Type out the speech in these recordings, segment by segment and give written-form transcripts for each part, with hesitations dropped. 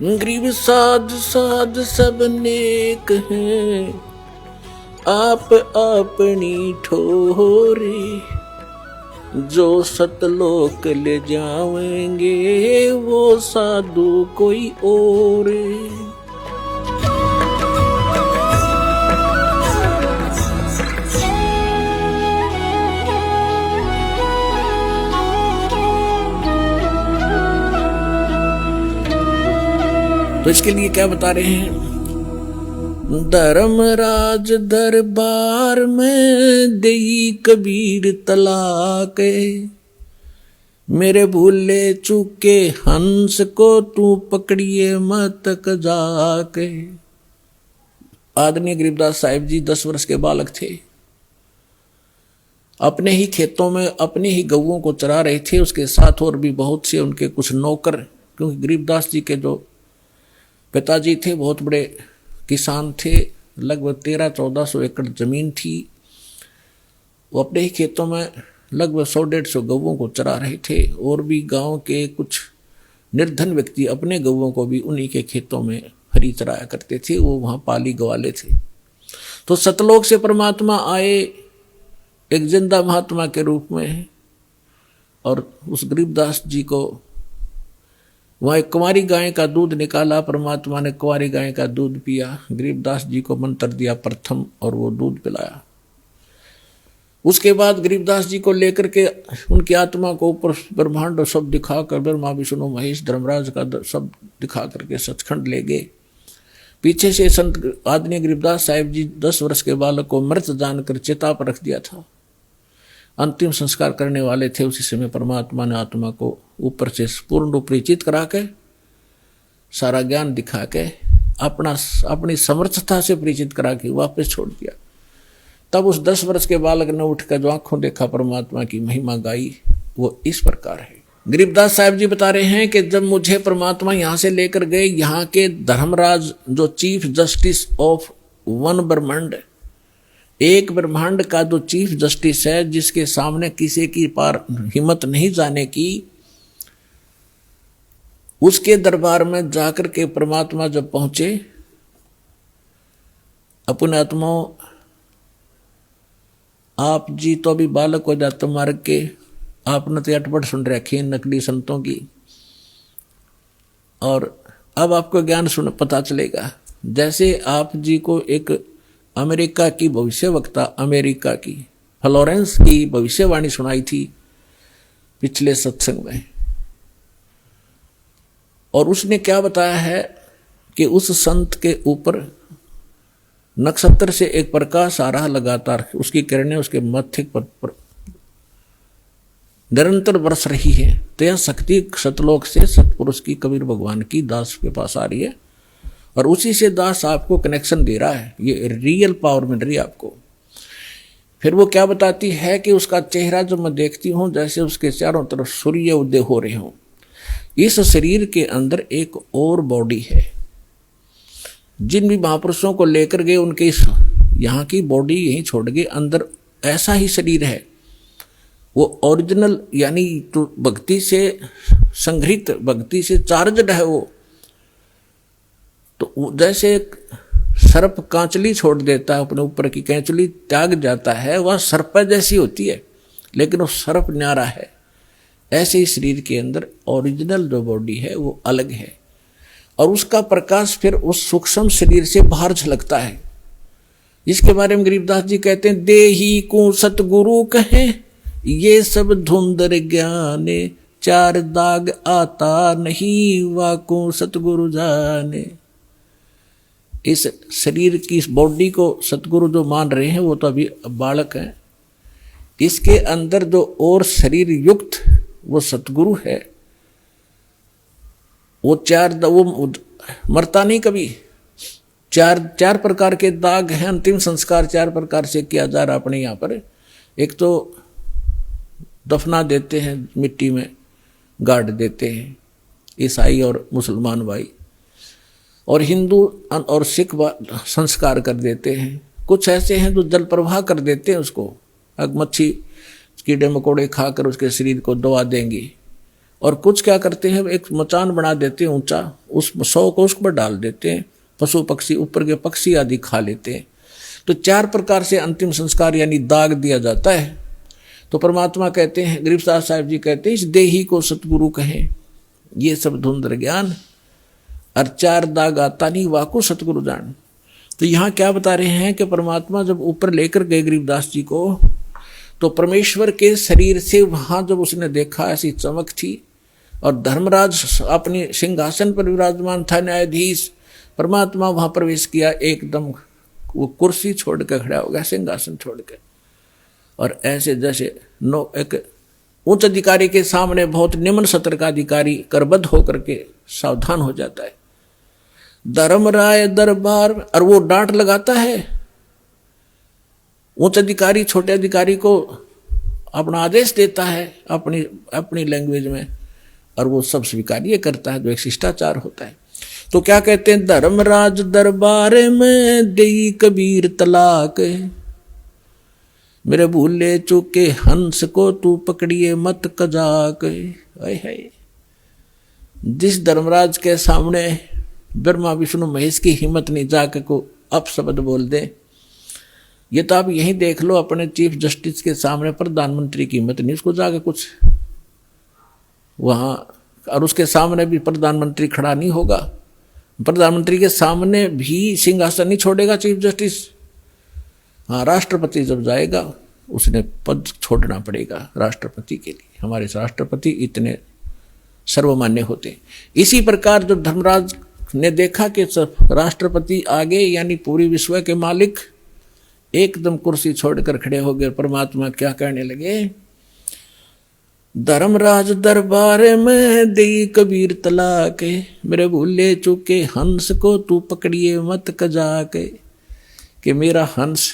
गरीब साध साध सब नेक हैं, आप अपनी ठोरे, जो सतलोक ले जाएंगे वो साधु कोई और। तो इसके लिए क्या बता रहे हैं? धर्मराज दरबार में देई कबीर तलाक, मेरे भूले चूके हंस को तू पकड़िए मत जाके। आदरणीय गरीबदास साहिब जी 10 वर्ष के बालक थे, अपने ही खेतों में अपनी ही गऊओं को चरा रहे थे, उसके साथ और भी बहुत से उनके कुछ नौकर, क्योंकि गरीबदास जी के जो पिताजी थे बहुत बड़े किसान थे, लगभग 1300-1400 एकड़ जमीन थी। वो अपने ही खेतों में लगभग 100-150 गऊओं को चरा रहे थे, और भी गांव के कुछ निर्धन व्यक्ति अपने गऊओं को भी उन्हीं के खेतों में हरी चराया करते थे, वो वहाँ पाली गवाले थे। तो सतलोक से परमात्मा आए एक जिंदा महात्मा के रूप में, और उस गरीबदास जी को वहाँ एक कुंवारी गाय का दूध निकाला, परमात्मा ने कुंवारी गाय का दूध पिया, गरीबदास जी को मंत्र दिया प्रथम और वो दूध पिलाया। उसके बाद गरीबदास जी को लेकर के उनकी आत्मा को ऊपर ब्रह्मांड सब दिखाकर, ब्रह्मा विष्णु महेश धर्मराज का सब दिखा करके सचखंड ले गए। पीछे से संत आदरणीय गरीबदास साहिब जी 10 वर्ष के बालक को मृत जानकर चिता पर रख दिया था, अंतिम संस्कार करने वाले थे। उसी समय परमात्मा ने आत्मा को ऊपर से पूर्ण रूप परिचित करा के, सारा ज्ञान दिखा के, अपनी समर्थता से परिचित करा के वापस छोड़ दिया। तब उस 10 वर्ष के बालक ने उठकर जो आंखों देखा, परमात्मा की महिमा गाई, वो इस प्रकार है। गरीबदास साहिब जी बता रहे हैं कि जब मुझे परमात्मा यहाँ से लेकर गए, यहाँ के धर्मराज जो चीफ जस्टिस ऑफ वन ब्रह्मांड, एक ब्रह्मांड का जो चीफ जस्टिस है, जिसके सामने किसी की पार हिम्मत नहीं जाने की, उसके दरबार में जाकर के परमात्मा जब पहुंचे, अपने आत्माओं आप जी तो अभी बालक हो जाते मार्ग के, आपने तो अटपट सुन रखी नकली संतों की, और अब आपको ज्ञान सुन पता चलेगा। जैसे आप जी को एक अमेरिका की भविष्यवक्ता, अमेरिका की फ्लोरेंस की भविष्यवाणी सुनाई थी पिछले सत्संग में, और उसने क्या बताया है कि उस संत के ऊपर नक्षत्र से एक प्रकाश आ रहा लगातार, उसकी किरणें उसके मस्तिष्क पर निरंतर बरस रही है। तो यह शक्ति सतलोक से सतपुरुष की, कबीर भगवान की दास के पास आ रही है, और उसी से दास आपको कनेक्शन दे रहा है, ये रियल पावर मिल रही है आपको। फिर वो क्या बताती है कि उसका चेहरा जब मैं देखती हूँ जैसे उसके चारों तरफ सूर्य उदय हो रहे हों। इस शरीर के अंदर एक और बॉडी है, जिन भी महापुरुषों को लेकर गए उनके यहाँ की बॉडी यहीं छोड़ गए, अंदर ऐसा ही शरीर है, वो ओरिजिनल यानी तो भक्ति से संग्रहित, भक्ति से चार्जड है वो। तो जैसे एक सर्प कांचली छोड़ देता है, अपने ऊपर की कैंचली त्याग जाता है, वह सर्प जैसी होती है, लेकिन वो सर्प न्यारा है। ऐसे ही शरीर के अंदर ओरिजिनल जो बॉडी है वो अलग है, और उसका प्रकाश फिर उस सूक्ष्म शरीर से बाहर झलकता है। इसके बारे में गरीबदास जी कहते हैं, देही को सतगुरु कहे ये सब धुंधर ज्ञाने, 4 दाग आता नहीं वाको सतगुरु जाने। इस शरीर की, इस बॉडी को सतगुरु जो मान रहे हैं वो तो अभी बालक हैं, इसके अंदर जो और शरीर युक्त वो सतगुरु है, वो 4 वो मरता नहीं कभी। 4 प्रकार के दाग हैं, अंतिम संस्कार 4 प्रकार से किया जा रहा अपने यहाँ पर। एक तो दफना देते हैं, मिट्टी में गाड़ देते हैं ईसाई और मुसलमान भाई, और हिंदू और सिख संस्कार कर देते हैं। कुछ ऐसे हैं जो जल प्रवाह कर देते हैं उसको, मच्छी कीड़े मकोड़े खाकर उसके शरीर को दबा देंगे, और कुछ क्या करते हैं, एक मचान बना देते हैं ऊंचा, उस 100 को उस पर डाल देते हैं, पशु पक्षी ऊपर के पक्षी आदि खा लेते हैं। तो 4 प्रकार से अंतिम संस्कार यानी दाग दिया जाता है। तो परमात्मा कहते हैं, गरीबदास साहब जी कहते हैं, इस देही को सतगुरु कहें, ये सब धुंधर ज्ञान, और 4 दाग आता नहीं वाको सतगुरु जान। तो यहाँ क्या बता रहे हैं कि परमात्मा जब ऊपर लेकर गए गरीबदास जी को, तो परमेश्वर के शरीर से वहाँ जब उसने देखा ऐसी चमक थी, और धर्मराज अपने सिंहासन पर विराजमान था, न्यायाधीश, परमात्मा वहाँ प्रवेश किया, एकदम वो कुर्सी छोड़ कर खड़ा हो गया, सिंहासन छोड़ के, और ऐसे जैसे एक उच्च अधिकारी के सामने बहुत निम्न सत्र का अधिकारी करबद्ध होकर के सावधान हो जाता है। धर्मराय दरबार, और वो डांट लगाता है, उच्च अधिकारी छोटे अधिकारी को अपना आदेश देता है अपनी अपनी लैंग्वेज में, और वो सब स्वीकार्य करता है, जो एक शिष्टाचार होता है। तो क्या कहते हैं, धर्मराज दरबार में देई कबीर तलाक, मेरे भूले चूके हंस को तू पकड़िए मत कजाक। है जिस धर्मराज के सामने ब्रह्मा विष्णु महेश की हिम्मत नहीं जाके को अपशब्द बोल दे, ये तो आप यहीं देख लो, अपने चीफ जस्टिस के सामने प्रधानमंत्री की हिम्मत नहीं उसको जाके कुछ वहाँ, और उसके सामने भी प्रधानमंत्री खड़ा नहीं होगा, प्रधानमंत्री के सामने भी सिंहासन नहीं छोड़ेगा चीफ जस्टिस। हाँ, राष्ट्रपति जब जाएगा उसने पद छोड़ना पड़ेगा राष्ट्रपति के लिए, हमारे राष्ट्रपति इतने सर्वमान्य होते। इसी प्रकार जब धर्मराज ने देखा कि राष्ट्रपति आगे यानी पूरी विश्व के मालिक एकदम कुर्सी छोड़कर खड़े हो गए, परमात्मा क्या कहने लगे, धर्मराज दरबार में देई कबीर तलाक, मेरे भूले चूके हंस को तू पकड़िए मत कजाक, कि मेरा हंस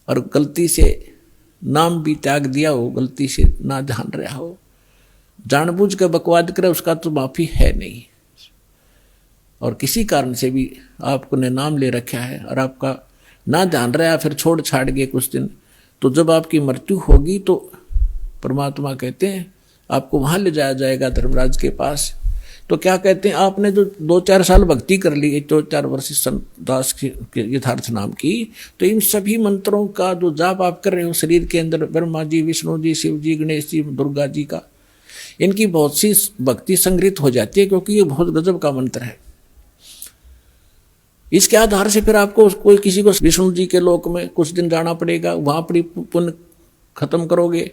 और गलती से नाम भी त्याग दिया हो, गलती से ना ध्यान रहा हो, जानबूझ के बकवाद करे, उसका तो माफी है नहीं, और किसी कारण से भी आपको ने नाम ले रखा है और आपका ना ध्यान रहा, फिर छोड़ छाड़ गए कुछ दिन, तो जब आपकी मृत्यु होगी तो परमात्मा कहते हैं आपको वहां ले जाया जाएगा धर्मराज के पास। तो क्या कहते हैं, आपने जो 2-4 साल भक्ति कर ली, 2-4 वर्ष संत दास के यथार्थ नाम की, तो इन सभी मंत्रों का जो जाप आप कर रहे हो शरीर के अंदर, ब्रह्मा जी, विष्णु जी, शिव जी, गणेश जी, दुर्गा जी का, इनकी बहुत सी भक्ति संग्रहित हो जाती है, क्योंकि ये बहुत गजब का मंत्र है। इसके आधार से फिर आपको कोई किसी को विष्णु जी के लोक में कुछ दिन जाना पड़ेगा, वहां अपनी पुण्य खत्म करोगे,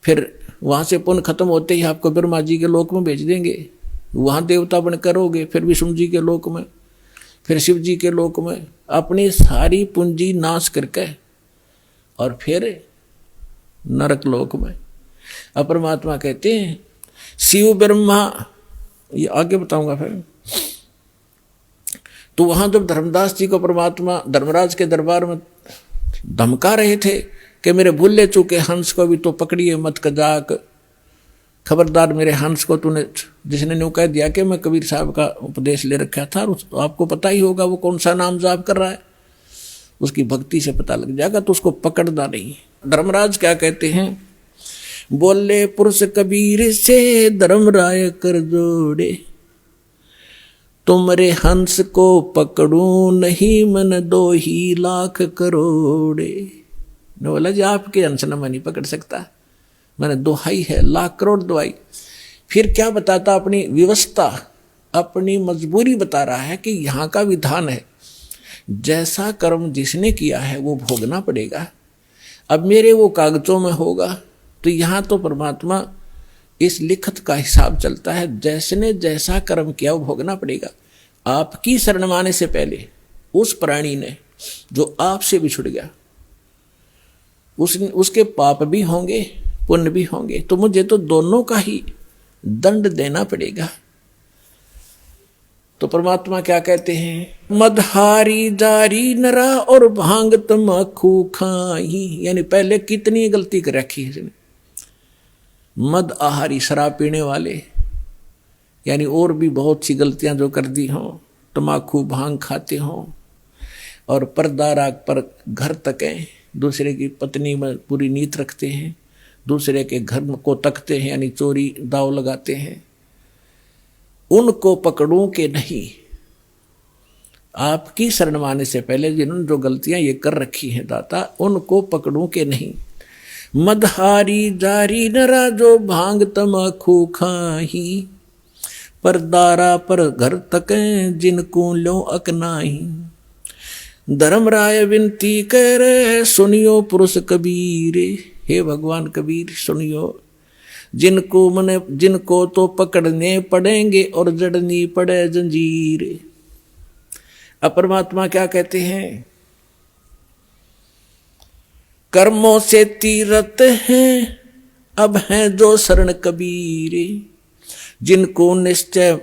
फिर वहां से पुण्य खत्म होते ही आपको ब्रह्मा जी के लोक में भेज देंगे, वहां देवता बन करोगे, फिर विष्णु जी के लोक में, फिर शिव जी के लोक में, अपनी सारी पूंजी नाश करके और फिर नरक लोक में। अब परमात्मा कहते हैं शिव ब्रह्मा, ये आगे बताऊंगा फिर। तो वहां जब धर्मदास जी को परमात्मा धर्मराज के दरबार में धमका रहे थे कि मेरे भूले चूके हंस को भी तो पकड़िए मत कजाक, खबरदार मेरे हंस को तूने, जिसने न्यू कह दिया कि मैं कबीर साहब का उपदेश ले रखा था, आपको पता ही होगा वो कौन सा नाम जाप कर रहा है, उसकी भक्ति से पता लग जाएगा, तो उसको पकड़ना नहीं। धर्मराज क्या कहते हैं, बोले पुरुष कबीर से धर्मराय कर जोड़े, तुमरे हंस को पकड़ू नहीं मन 2 ही लाख करोड़े। ने बोला जी आपके हंस न मैं नहीं पकड़ सकता, मैंने दोहाई है, लाख करोड़ दोहाई। फिर क्या बताता, अपनी व्यवस्था, अपनी मजबूरी बता रहा है कि यहाँ का विधान है, जैसा कर्म जिसने किया है वो भोगना पड़ेगा। अब मेरे वो कागजों में होगा, तो यहाँ तो परमात्मा इस लिखत का हिसाब चलता है, जैसने जैसा कर्म किया वो भोगना पड़ेगा। आपकी शरण माने से पहले उस प्राणी ने जो आपसे बिछुड़ गया, उसके पाप भी होंगे पुण्य भी होंगे, तो मुझे तो दोनों का ही दंड देना पड़ेगा। तो परमात्मा क्या कहते हैं, मदहारी जारी नरा और भांग तमाकू खाई, यानी पहले कितनी गलती कर रखी है इसने। मद आहारी शराब पीने वाले, यानी और भी बहुत सी गलतियां जो कर दी हों, तमाकू भांग खाते हों, और पर्दा राग पर घर तक दूसरे की पत्नी में पूरी नीयत रखते हैं, दूसरे के घर को तकते हैं यानी चोरी दाव लगाते हैं, उनको पकड़ूं के नहीं। आपकी शरण माने से पहले जिन्होंने जो गलतियां ये कर रखी हैं दाता, उनको पकड़ूं के नहीं। मदहारी जारी नरा जो भांग तमाखू खाही, पर दारा पर घर तक जिनको लो अकनाही। धर्मराय विनती करे सुनियो पुरुष कबीर, हे भगवान कबीर सुनियो, जिनको तो पकड़ने पड़ेंगे और जड़नी पड़े जंजीर। अब परमात्मा क्या कहते हैं, कर्मों से तीरथ हैं अब हैं जो शरण कबीर, जिनको निश्चय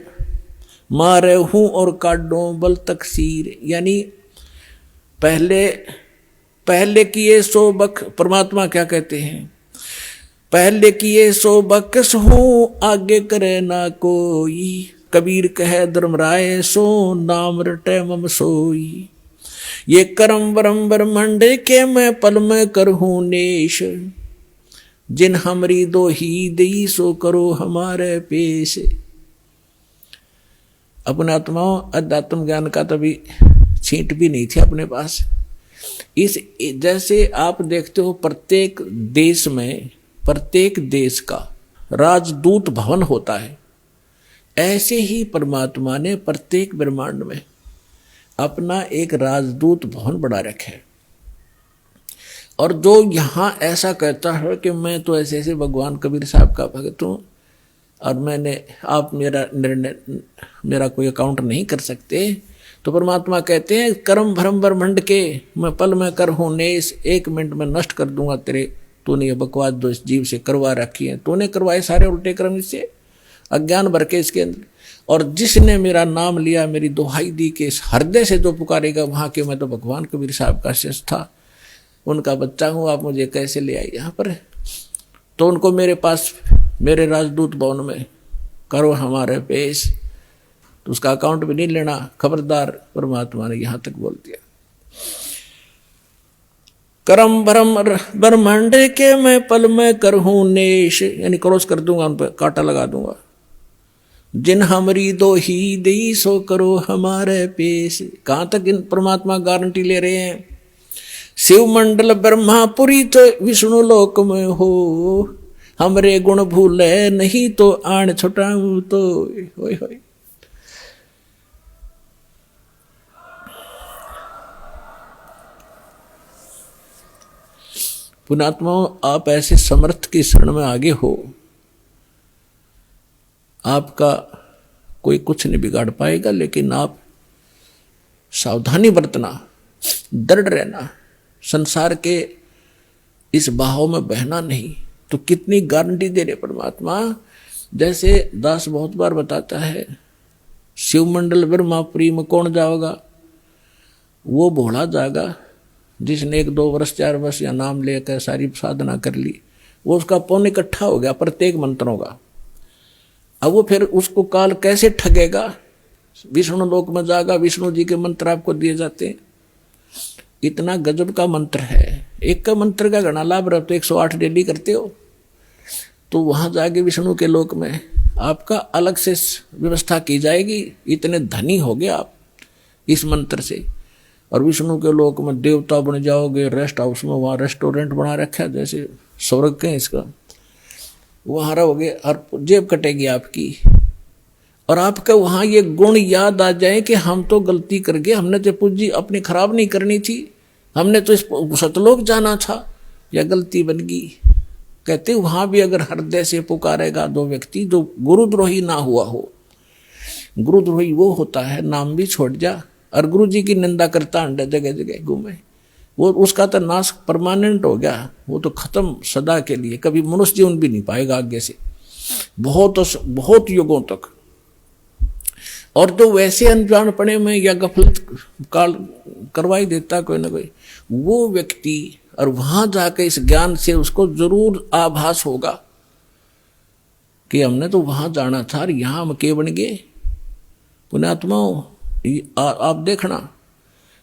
मारे हूं और काटो बल तकसीर। यानी पहले किए सो बख, परमात्मा क्या कहते हैं, पहले किए सो बख्श हूं आगे करे ना कोई। कबीर कहे धर्मराय सो नाम रटे मम सोई। ये करम वरम ब्रह्मंड के मैं पल में करहूं नेश, जिन हमरी दो ही दई सो करो हमारे पेश। अपने आत्माओं अध्यात्म ज्ञान का तभी छींट भी नहीं थी अपने पास। इस जैसे आप देखते हो प्रत्येक देश में, प्रत्येक देश का राजदूत भवन होता है, ऐसे ही परमात्मा ने प्रत्येक ब्रह्मांड में अपना एक राजदूत भवन बना रखा है। और जो यहां ऐसा कहता है कि मैं तो ऐसे ऐसे भगवान कबीर साहब का भक्त हूं और आप मेरा कोई अकाउंट नहीं कर सकते, तो परमात्मा कहते हैं कर्म भरम ब्रह्मंड के मैं पल में कर हूं नेस, 1 मिनट में नष्ट कर दूंगा तेरे, तूने ये बकवास जो इस जीव से करवा रखी है, तूने करवाए सारे उल्टे कर्म इससे, अज्ञान भर के इसके अंदर। और जिसने मेरा नाम लिया, मेरी दुहाई दी के इस हृदय से जो पुकारेगा वहां के, मैं तो भगवान कबीर साहब का शिष्य था, उनका बच्चा हूं, आप मुझे कैसे ले आई यहाँ पर। तो उनको मेरे पास मेरे राजदूत भवन में करो हमारे पेश, तो उसका अकाउंट भी नहीं लेना, खबरदार। परमात्मा ने यहां तक बोल दिया। करम भरम ब्रह्मांड के मैं पल में करहूं नेश, यानी क्रॉस कर दूंगा, उन पर कांटा लगा दूंगा। जिन हमरी दो ही दई सो करो हमारे पेश। कहां तक इन परमात्मा गारंटी ले रहे हैं, शिव मंडल ब्रह्मापुरी तो विष्णु लोक में हो, हमरे गुण भूले नहीं तो आण छुटाऊं तो। होय होय। पुणात्माओं, आप ऐसे समर्थ की शरण में आगे हो, आपका कोई कुछ नहीं बिगाड़ पाएगा, लेकिन आप सावधानी बरतना, दृढ़ रहना, संसार के इस बहाव में बहना नहीं। तो कितनी गारंटी दे रहे परमात्मा। जैसे दास बहुत बार बताता है, शिव मंडल ब्रह्मापुरी में कौन जाओगा, वो भोला जाएगा जिसने 1-2 वर्ष 4 वर्ष या नाम लेकर सारी साधना कर ली, वो उसका पुण्य इकट्ठा हो गया प्रत्येक मंत्रों का। अब वो फिर उसको काल कैसे ठगेगा, विष्णु लोक में जाएगा, विष्णु जी के मंत्र आपको दिए जाते हैं, इतना गजब का मंत्र है। एक का मंत्र का घना लाभ रहा, तो 108 डेली करते हो, तो वहां जाके विष्णु के लोक में आपका अलग से व्यवस्था की जाएगी। इतने धनी हो गए आप इस मंत्र से। और विष्णु के लोक में देवता बन जाओगे, रेस्ट हाउस में, वहाँ रेस्टोरेंट बना रखा है जैसे स्वर्ग के इसका, वहाँ रहोगे और जेब कटेगी आपकी। और आपका वहाँ ये गुण याद आ जाए कि हम तो गलती कर गए, हमने तो पूंजी अपनी खराब नहीं करनी थी, हमने तो इस सतलोक जाना था, या गलती बन गई। कहते वहाँ भी अगर हृदय से पुकारेगा 2 व्यक्ति जो गुरुद्रोही ना हुआ हो, गुरुद्रोही वो होता है नाम भी छोड़ जा और गुरु जी की निंदा करता अंडे जगह जगह घूमे, वो उसका तो नाश परमानेंट हो गया, वो तो खत्म सदा के लिए, कभी मनुष्य जीवन भी नहीं पाएगा आगे से, बहुत युगों तक। और तो वैसे अनजानपने में या गफलत काल करवाई देता कोई ना कोई, वो व्यक्ति, और वहां जाकर इस ज्ञान से उसको जरूर आभास होगा कि हमने तो वहां जाना था और यहां हम के बन गए। पुण्यात्माओं, आप देखना,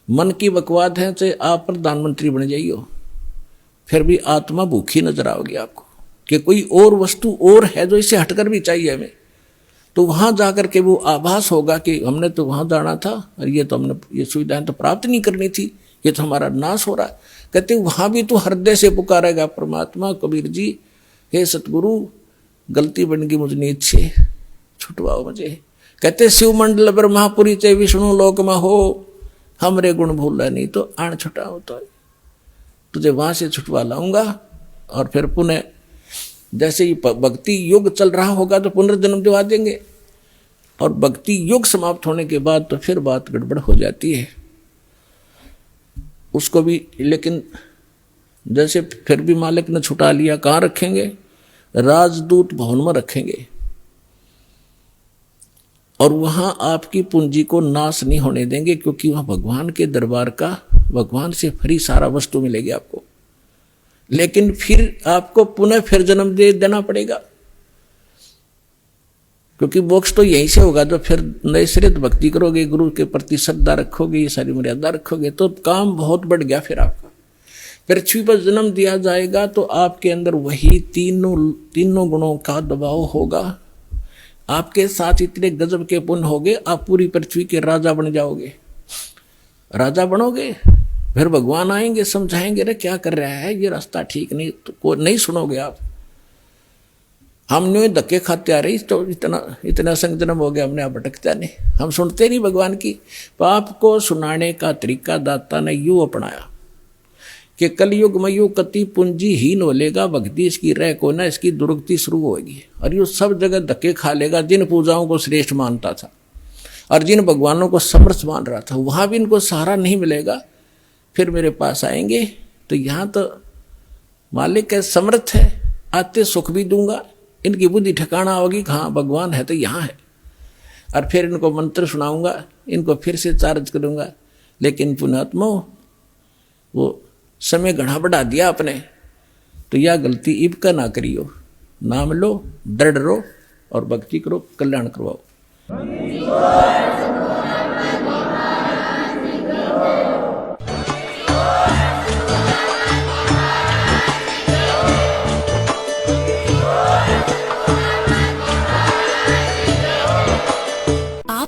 मन की बकवाद है, चाहे आप प्रधानमंत्री बन जाइयो, फिर भी आत्मा भूखी नजर आओगी आपको। कि कोई और वस्तु और है जो इससे हटकर भी चाहिए हमें, तो वहां जाकर के वो आभास होगा कि हमने तो वहां जाना था और ये तो हमने ये सुविधाएं तो प्राप्त नहीं करनी थी, ये तो हमारा नाश हो रहा है। कहते वहां भी तो हृदय से पुकारेगा परमात्मा, कबीर जी हे सतगुरु गलती बन गई मुझ नीच से, छुटवाओ मुझे। कहते शिव मंडल ब्रह्मापुरी चे विष्णु लोक में हो, हमरे गुण भूला नहीं तो आण छुटाओ, तो तुझे वहां से छुटवा लाऊंगा। और फिर पुनः जैसे ही भक्ति युग चल रहा होगा तो पुनर्जन्म दिवा देंगे, और भक्ति युग समाप्त होने के बाद तो फिर बात गड़बड़ हो जाती है उसको भी। लेकिन जैसे फिर भी मालिक ने छुटा लिया, कहाँ रखेंगे? राजदूत भवन में रखेंगे, और वहां आपकी पूंजी को नाश नहीं होने देंगे, क्योंकि वहां भगवान के दरबार का, भगवान से फ्री सारा वस्तु मिलेगी आपको। लेकिन फिर आपको पुनः फिर जन्म दे देना पड़ेगा, क्योंकि मोक्ष तो यहीं से होगा। तो फिर नए सिरे भक्ति करोगे, गुरु के प्रति श्रद्धा रखोगे, ये सारी मर्यादा रखोगे, तो काम बहुत बढ़ गया। फिर आपका पृथ्वी पर जन्म दिया जाएगा तो आपके अंदर वही तीनों गुणों का दबाव होगा। आपके साथ इतने गजब के पुण्य होगे, आप पूरी पृथ्वी के राजा बन जाओगे। राजा बनोगे, फिर भगवान आएंगे, समझाएंगे रे क्या कर रहा है, ये रास्ता ठीक नहीं, तो नहीं सुनोगे आप। हमने धक्के खाते आ रही, तो इतना संजन्म हो गया हमने, आप भटकता नहीं, हम सुनते नहीं भगवान की। पाप को सुनाने का तरीका दाता ने यूं अपनाया कि कलयुग में यूं कति पूंजी हीन हो लेगा, भक्ति इसकी रह को ना, इसकी दुर्गति शुरू होगी, और यूं सब जगह धक्के खा लेगा। जिन पूजाओं को श्रेष्ठ मानता था और जिन भगवानों को समर्थ मान रहा था, वहां भी इनको सहारा नहीं मिलेगा। फिर मेरे पास आएंगे तो यहाँ तो मालिक है, समर्थ है, आते सुख भी दूंगा, इनकी बुद्धि ठिकाना होगी, हाँ भगवान है तो यहाँ है। और फिर इनको मंत्र सुनाऊंगा, इनको फिर से चार्ज करूंगा। लेकिन पुण्यात्मा वो समय घना बढ़ा दिया आपने, तो यह गलती इब का ना करियो। नाम लो, दृढ़ रहो और भक्ति करो, कल्याण करवाओ।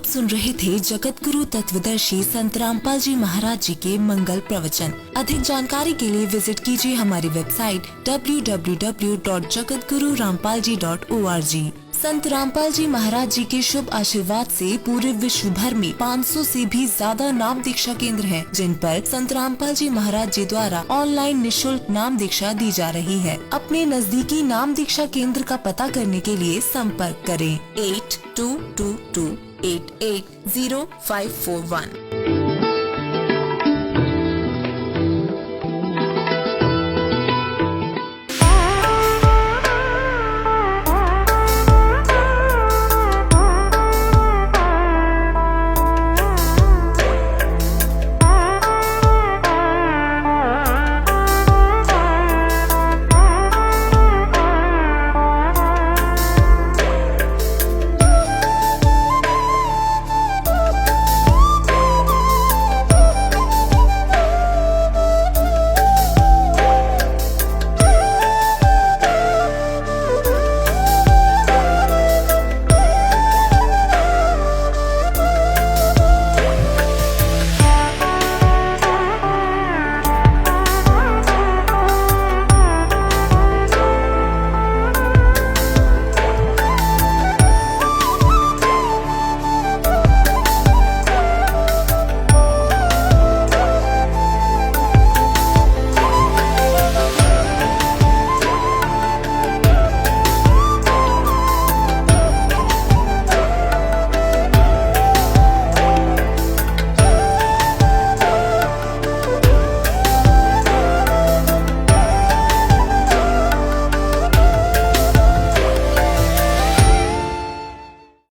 सुन रहे थे जगत गुरु तत्वदर्शी संत रामपाल जी महाराज जी के मंगल प्रवचन। अधिक जानकारी के लिए विजिट कीजिए हमारी वेबसाइट www.jagatgururampalji.org। संत रामपाल जी महाराज जी के शुभ आशीर्वाद से पूरे विश्व भर में 500 से भी ज्यादा नाम दीक्षा केंद्र हैं, जिन पर संत रामपाल जी महाराज जी द्वारा ऑनलाइन निशुल्क नाम दीक्षा दी जा रही है। अपने नजदीकी नाम दीक्षा केंद्र का पता करने के लिए संपर्क करें 8222880541।